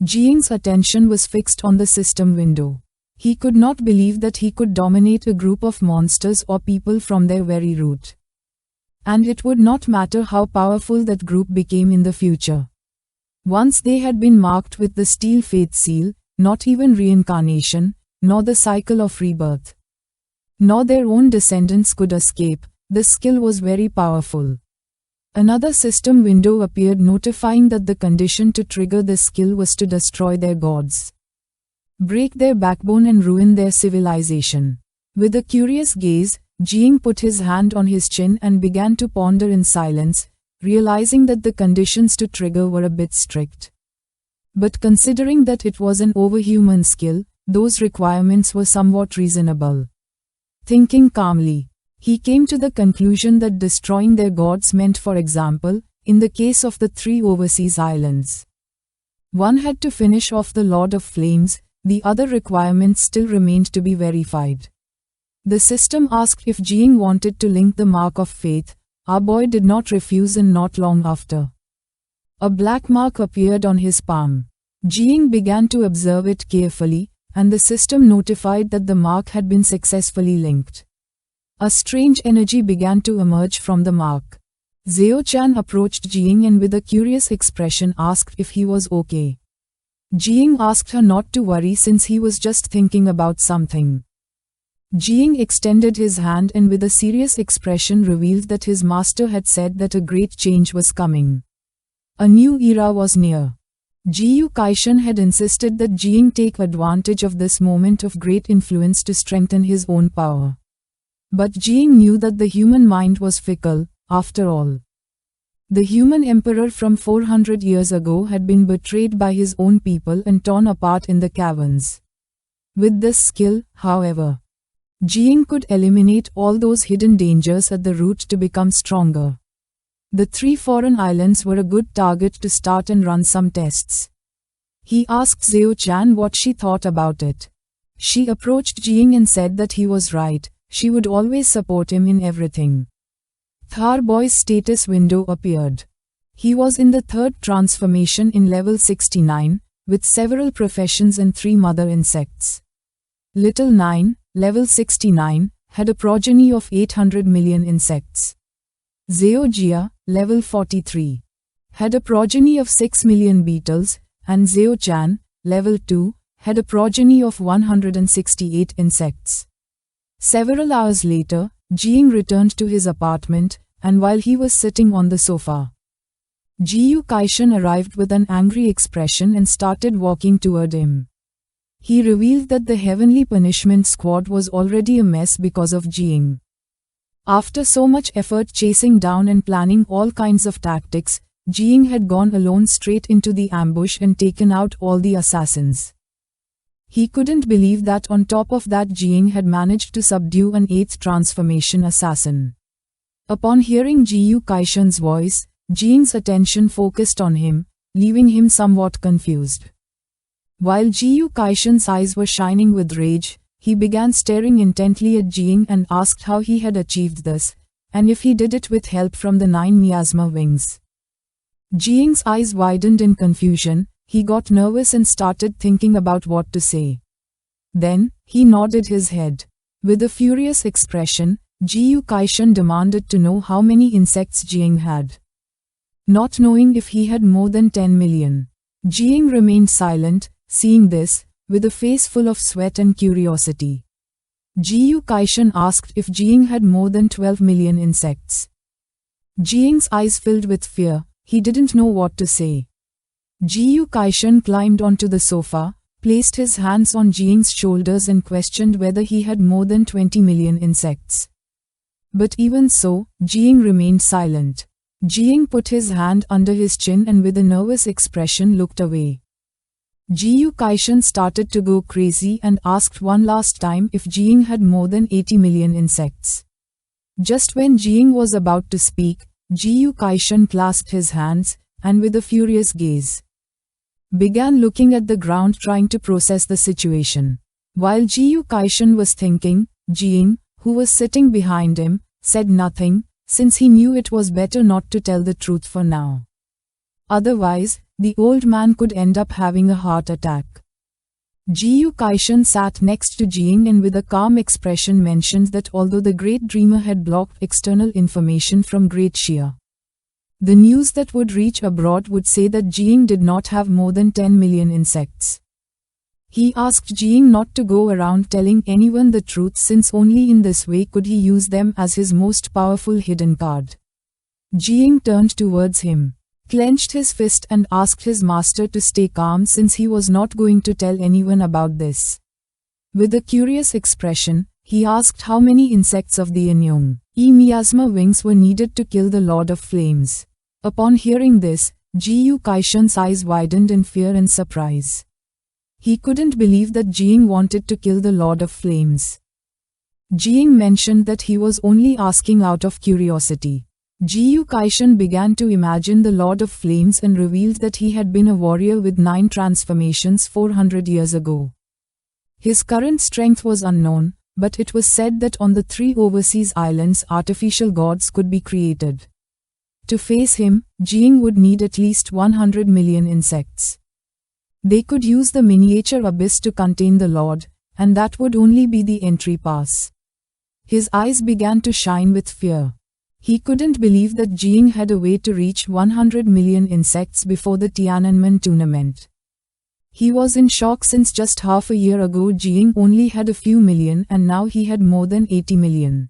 Jiang's attention was fixed on the system window. He could not believe that he could dominate a group of monsters or people from their very root. And it would not matter how powerful that group became in the future. Once they had been marked with the steel faith seal, not even reincarnation, nor the cycle of rebirth, nor their own descendants could escape. This skill was very powerful. Another system window appeared notifying that the condition to trigger this skill was to destroy their gods, break their backbone and ruin their civilization. With a curious gaze, Jiang put his hand on his chin and began to ponder in silence, realizing that the conditions to trigger were a bit strict. But considering that it was an overhuman skill, those requirements were somewhat reasonable. Thinking calmly, he came to the conclusion that destroying their gods meant, for example, in the case of the 3 overseas islands, one had to finish off the Lord of Flames. The other requirements still remained to be verified. The system asked if Jiang wanted to link the mark of faith. Our boy did not refuse, and not long after, a black mark appeared on his palm. Jiang began to observe it carefully, and the system notified that the mark had been successfully linked. A strange energy began to emerge from the mark. Zhao Chan approached Jiang and with a curious expression asked if he was okay. Jiang asked her not to worry since he was just thinking about something. Jiang extended his hand and with a serious expression revealed that his master had said that a great change was coming. A new era was near. Jiu Kaishan had insisted that Jiang take advantage of this moment of great influence to strengthen his own power. But Jiang knew that the human mind was fickle, after all. The human emperor from 400 years ago had been betrayed by his own people and torn apart in the caverns. With this skill, however, Jiang could eliminate all those hidden dangers at the root to become stronger. The 3 foreign islands were a good target to start and run some tests. He asked Zhao Chan what she thought about it. She approached Jiang and said that he was right, she would always support him in everything. Thar Boy's status window appeared. He was in the 3rd transformation in level 69, with several professions and 3 mother insects. Little 9, level 69, had a progeny of 800 million insects. Zhao Jia, level 43, had a progeny of 6 million beetles, and Zhao Chan, level 2, had a progeny of 168 insects. Several hours later, Jiang returned to his apartment, and while he was sitting on the sofa, Jiu Kaishan arrived with an angry expression and started walking toward him. He revealed that the Heavenly Punishment Squad was already a mess because of Jiang. After so much effort chasing down and planning all kinds of tactics, Jiang had gone alone straight into the ambush and taken out all the assassins. He couldn't believe that on top of that Jiang had managed to subdue an 8th transformation assassin. Upon hearing Jiu Kaishan's voice, Jiang's attention focused on him, leaving him somewhat confused. While Jiu Kaishan's eyes were shining with rage, he began staring intently at Jiang and asked how he had achieved this, and if he did it with help from the 9 miasma wings. Jiang's eyes widened in confusion, he got nervous and started thinking about what to say. Then, he nodded his head. With a furious expression, Jiu Kaishan demanded to know how many insects Jiang had. Not knowing if he had more than 10 million. Jiang remained silent, seeing this, with a face full of sweat and curiosity. Jiu Kaishan asked if Jiang had more than 12 million insects. Jiang's eyes filled with fear, he didn't know what to say. Jiu Kaishan climbed onto the sofa, placed his hands on Jiang's shoulders and questioned whether he had more than 20 million insects. But even so, Jiang remained silent. Jiang put his hand under his chin and with a nervous expression looked away. Jiu Kaishan started to go crazy and asked one last time if Jiang had more than 80 million insects. Just when Jiang was about to speak, Jiu Kaishan clasped his hands, and with a furious gaze, began looking at the ground trying to process the situation. While Jiu Kaishan was thinking, Jiang, who was sitting behind him, said nothing, since he knew it was better not to tell the truth for now. Otherwise, the old man could end up having a heart attack. Jiyu Kaishan sat next to Jing and with a calm expression mentioned that although the great dreamer had blocked external information from Great Shia, the news that would reach abroad would say that Jing did not have more than 10 million insects. He asked Jing not to go around telling anyone the truth, since only in this way could he use them as his most powerful hidden card. Jing turned towards him, clenched his fist and asked his master to stay calm since he was not going to tell anyone about this. With a curious expression, he asked how many insects of the Anyong-e miasma wings were needed to kill the Lord of Flames. Upon hearing this, Jiyu Kaishan's eyes widened in fear and surprise. He couldn't believe that Jing wanted to kill the Lord of Flames. Jing mentioned that he was only asking out of curiosity. Jiyu Kaishan began to imagine the Lord of Flames and revealed that he had been a warrior with 9 transformations 400 years ago. His current strength was unknown, but it was said that on the 3 overseas islands artificial gods could be created. To face him, Jing would need at least 100 million insects. They could use the miniature abyss to contain the Lord, and that would only be the entry pass. His eyes began to shine with fear. He couldn't believe that Jing had a way to reach 100 million insects before the Tiananmen tournament. He was in shock since just half a year ago Jing only had a few million and now he had more than 80 million.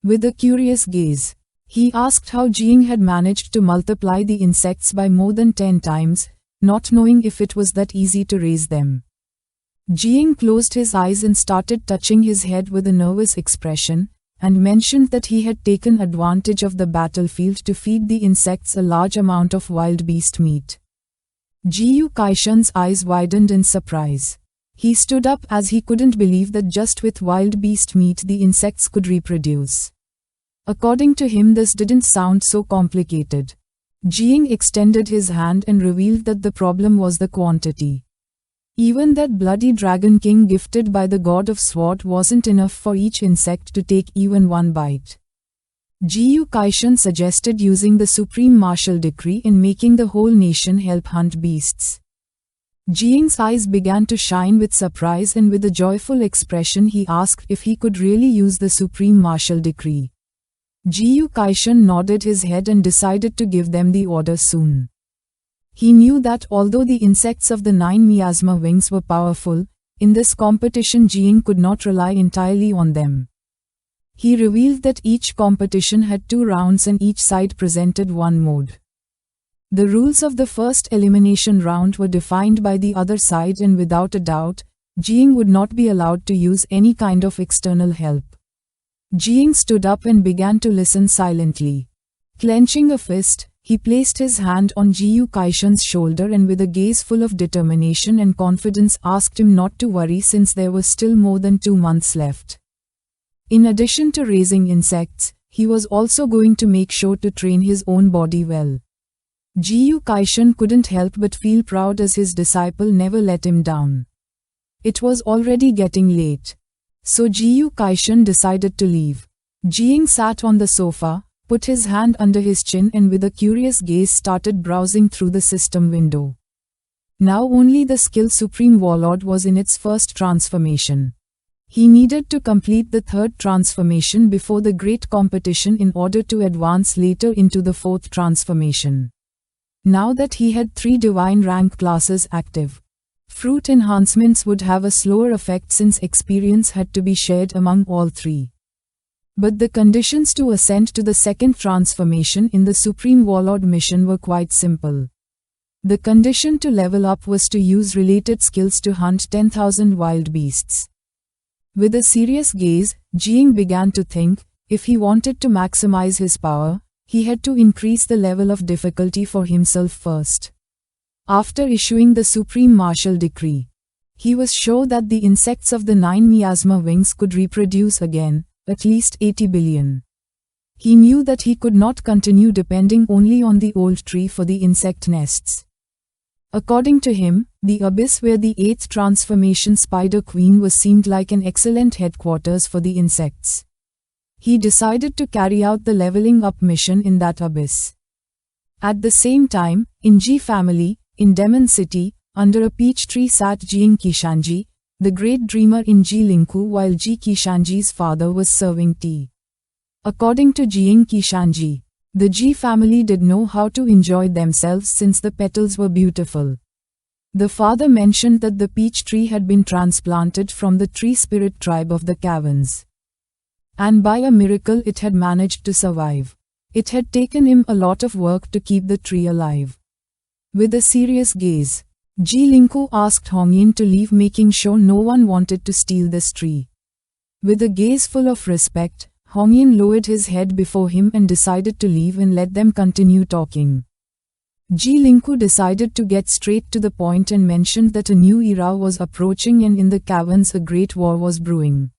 With a curious gaze, he asked how Jing had managed to multiply the insects by more than 10 times, not knowing if it was that easy to raise them. Jing closed his eyes and started touching his head with a nervous expression, and mentioned that he had taken advantage of the battlefield to feed the insects a large amount of wild beast meat. Jiyu Kaishan's eyes widened in surprise. He stood up as he couldn't believe that just with wild beast meat the insects could reproduce. According to him, this didn't sound so complicated. Jing extended his hand and revealed that the problem was the quantity. Even that bloody Dragon King gifted by the God of Sword wasn't enough for each insect to take even one bite. Jiyu Kaishan suggested using the Supreme Martial Decree and making the whole nation help hunt beasts. Jing's eyes began to shine with surprise, and with a joyful expression he asked if he could really use the Supreme Martial Decree. Jiyu Kaishan nodded his head and decided to give them the order soon. He knew that although the insects of the 9 miasma wings were powerful, in this competition Jing could not rely entirely on them. He revealed that each competition had 2 rounds and each side presented 1 mode. The rules of the first elimination round were defined by the other side, and without a doubt, Jing would not be allowed to use any kind of external help. Jing stood up and began to listen silently. Clenching a fist, he placed his hand on Jiyu Kaishan's shoulder and with a gaze full of determination and confidence asked him not to worry since there was still more than 2 months left. In addition to raising insects, he was also going to make sure to train his own body well. Jiyu Kaishan couldn't help but feel proud as his disciple never let him down. It was already getting late. So Jiyu Kaishan decided to leave. Jing sat on the sofa, put his hand under his chin and with a curious gaze started browsing through the system window. Now only the skill Supreme Warlord was in its first transformation. He needed to complete the 3rd transformation before the great competition in order to advance later into the 4th transformation. Now that he had 3 divine rank classes active, fruit enhancements would have a slower effect since experience had to be shared among all 3. But the conditions to ascend to the 2nd transformation in the Supreme Warlord mission were quite simple. The condition to level up was to use related skills to hunt 10,000 wild beasts. With a serious gaze, Jing began to think, if he wanted to maximize his power, he had to increase the level of difficulty for himself first. After issuing the Supreme Martial Decree, he was sure that the insects of the 9 miasma wings could reproduce again, at least 80 billion. He knew that he could not continue depending only on the old tree for the insect nests. According to him, the abyss where the 8th transformation Spider Queen was seemed like an excellent headquarters for the insects. He decided to carry out the leveling up mission in that abyss. At the same time, in G family, In Demon City, under a peach tree sat Jiang Qishanji, the great dreamer in Jilinku, while Ji Qishanji's father was serving tea. According to Jiang Qishanji, the Ji family did know how to enjoy themselves since the petals were beautiful. The father mentioned that the peach tree had been transplanted from the tree spirit tribe of the caverns. And by a miracle it had managed to survive. It had taken him a lot of work to keep the tree alive. With a serious gaze, Jilinku asked Hongyin to leave, making sure no one wanted to steal this tree. With a gaze full of respect, Hongyin lowered his head before him and decided to leave and let them continue talking. Jilinku decided to get straight to the point and mentioned that a new era was approaching and in the caverns a great war was brewing.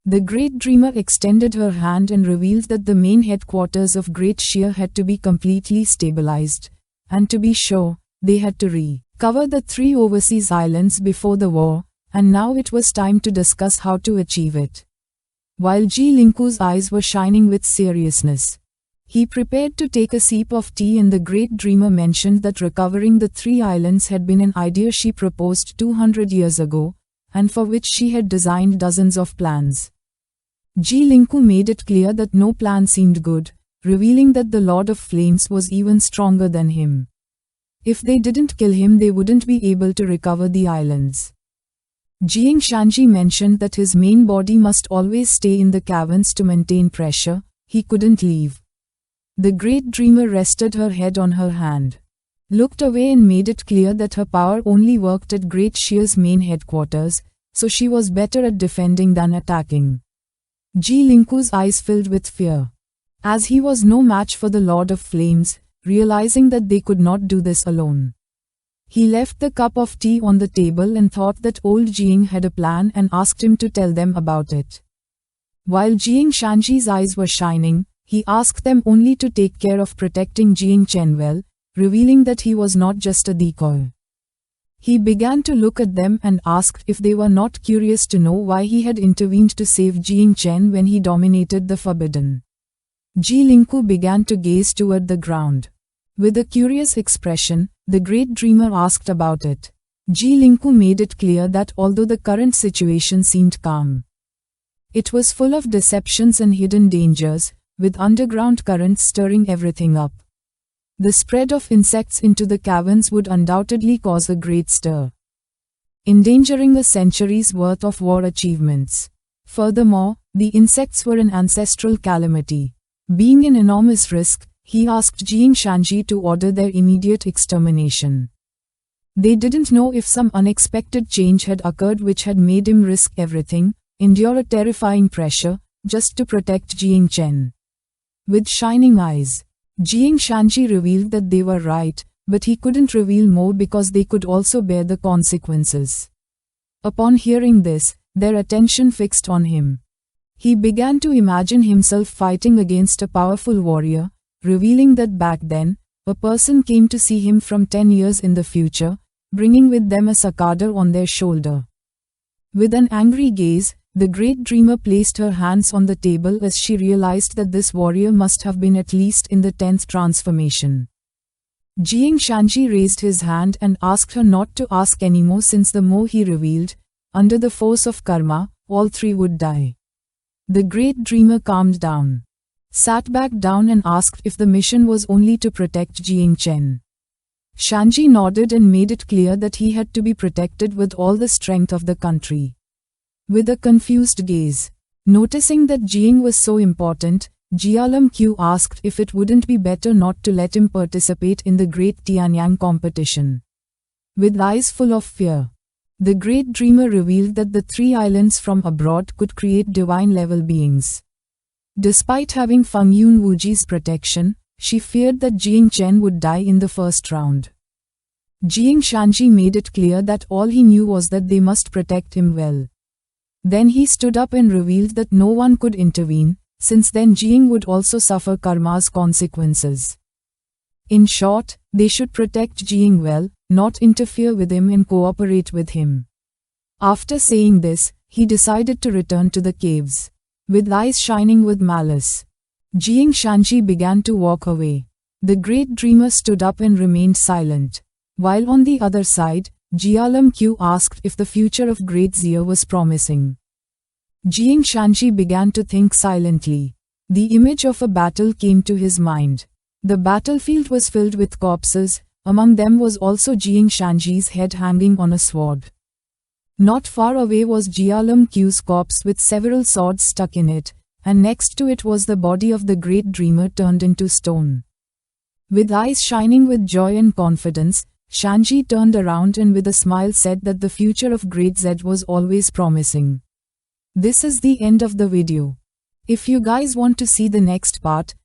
The great dreamer extended her hand and revealed that the main headquarters of Great Shear had to be completely stabilized, and to be sure, they had to recover the 3 overseas islands before the war, and now it was time to discuss how to achieve it. While Jilinku's eyes were shining with seriousness, he prepared to take a sip of tea, and the great dreamer mentioned that recovering the 3 islands had been an idea she proposed 200 years ago, and for which she had designed dozens of plans. Jilinku made it clear that no plan seemed good, revealing that the Lord of Flames was even stronger than him. If they didn't kill him, they wouldn't be able to recover the islands. Jiang Shanji mentioned that his main body must always stay in the caverns to maintain pressure, he couldn't leave. The great dreamer rested her head on her hand, looked away and made it clear that her power only worked at Great Shear's main headquarters, so she was better at defending than attacking. Jilinku's eyes filled with fear, as he was no match for the Lord of Flames, realizing that they could not do this alone. He left the cup of tea on the table and thought that old Jiang had a plan and asked him to tell them about it. While Jiang Shanji's eyes were shining, he asked them only to take care of protecting Jiang Chen well, revealing that he was not just a decoy. He began to look at them and asked if they were not curious to know why he had intervened to save Jiang Chen when he dominated the Forbidden. Jilinku began to gaze toward the ground. With a curious expression, the great dreamer asked about it. Jilinku made it clear that although the current situation seemed calm, it was full of deceptions and hidden dangers, with underground currents stirring everything up. The spread of insects into the caverns would undoubtedly cause a great stir, endangering a century's worth of war achievements. Furthermore, the insects were an ancestral calamity. Being an enormous risk, he asked Jiang Shanji to order their immediate extermination. They didn't know if some unexpected change had occurred which had made him risk everything, endure a terrifying pressure, just to protect Jiang Chen. With shining eyes, Jiang Shanji revealed that they were right, but he couldn't reveal more because they could also bear the consequences. Upon hearing this, their attention fixed on him. He began to imagine himself fighting against a powerful warrior, revealing that back then, a person came to see him from 10 years in the future, bringing with them a cicada on their shoulder. With an angry gaze, the great dreamer placed her hands on the table as she realized that this warrior must have been at least in the 10th transformation. Jiang Shanji raised his hand and asked her not to ask anymore, since the more he revealed, under the force of karma, all 3 would die. The great dreamer calmed down, sat back down and asked if the mission was only to protect Jiang Chen. Shanji nodded and made it clear that he had to be protected with all the strength of the country. With a confused gaze, noticing that Jiang was so important, Jialam Q asked if it wouldn't be better not to let him participate in the Great Tianyang competition. With eyes full of fear, the great dreamer revealed that the 3 islands from abroad could create divine-level beings. Despite having Feng Yun Wuji's protection, she feared that Jiang Chen would die in the first round. Jiang Shanji made it clear that all he knew was that they must protect him well. Then he stood up and revealed that no one could intervene, since then Jiang would also suffer karma's consequences. In short, they should protect Jiang well, not interfere with him and cooperate with him. After saying this, he decided to return to the caves. With eyes shining with malice, Jiang Shanji began to walk away. The great dreamer stood up and remained silent. while on the other side, Jialam Q asked if the future of Great Zia was promising. Jiang Shanji began to think silently. The image of a battle came to his mind. The battlefield was filled with corpses, among them was also Jiang Shanji's head hanging on a sword. Not far away was Jialam Q's corpse with several swords stuck in it, and next to it was the body of the great dreamer turned into stone. With eyes shining with joy and confidence, Shanji turned around and with a smile said that the future of Great Z was always promising. This is the end of the video. If you guys want to see the next part,